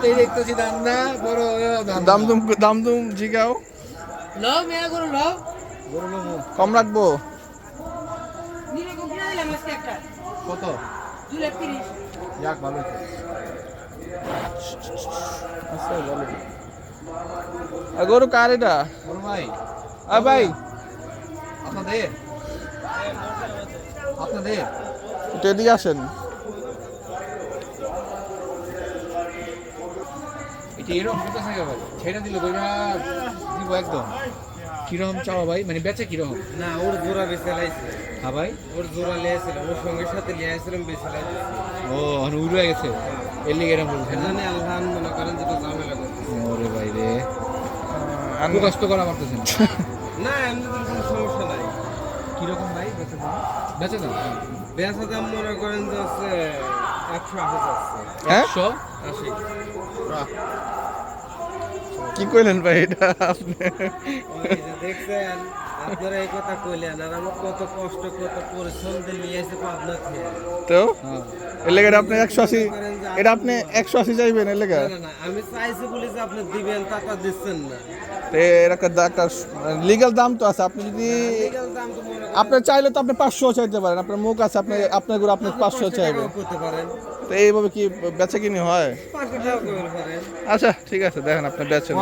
এই দেখতেছি দাম না বড় দাম দুম জিগাও লও মেয়া গরু লও গরু নেবো কম রাখবো নিলে কোন কিনা দিলাম আজকে একটা কত 230 যাক ভালো হয়েছে। আচ্ছা বলো গরু কার এটা বড় ভাই ভাই আপনাদের আপনাদের একটু এদিকে আসেন এটা এরকম বুঝতেছে না ভাই ছেড়ে দিল বইরা দিব একদম কিরকম চাওয়া ভাই মানে বেচে কিরকম না ওর জোড়া বেছে লাইছে হ্যাঁ ভাই ওর জোড়া লিয়েছিল ওর সঙ্গে সাথে লিয়েছিলাম বেছে লাইছে ও আর উড়ে গেছে এর লিগে এরকম বলছেন না জানি আল্লাহ মনে করেন যেটা ঝামেলা করছে ওরে ভাই রে আমি কষ্ট করা পারতেছেন না এমনি তো কোনো সমস্যা নাই কিরকম ভাই বেচে দাম বেচে দাম বেচা দাম মনে করেন যে হচ্ছে 180 যাচ্ছে হ্যাঁ 80 কি কইলেন ভাই এটা আপনি ওই যে দেখছেন আপনারা এই কথা কইলেন আর আমার কত কষ্ট কত পরিশ্রম দিয়ে নিয়ে এসে পাবনা থেকে তো হ্যাঁ এর লেগে আপনি 180 এটা আপনি 180 চাইবেন এর লেগে না না না আমি চাইছি বলে যে আপনি দিবেন টাকা দিচ্ছেন না এর একটা লিগ্যাল দাম তো আছে আপনি যদি লিগ্যাল দাম তো মনে আপনি চাইলে তো আপনি 500 চাইতে পারেন আপনার মুখ আছে আপনি আপনার গরু আপনি 500 চাইবেন করতে পারেন তো এইভাবে কি বেচা কিনি হয় 500 টাকা করে পারেন আচ্ছা ঠিক আছে দেখেন আপনি বেচেন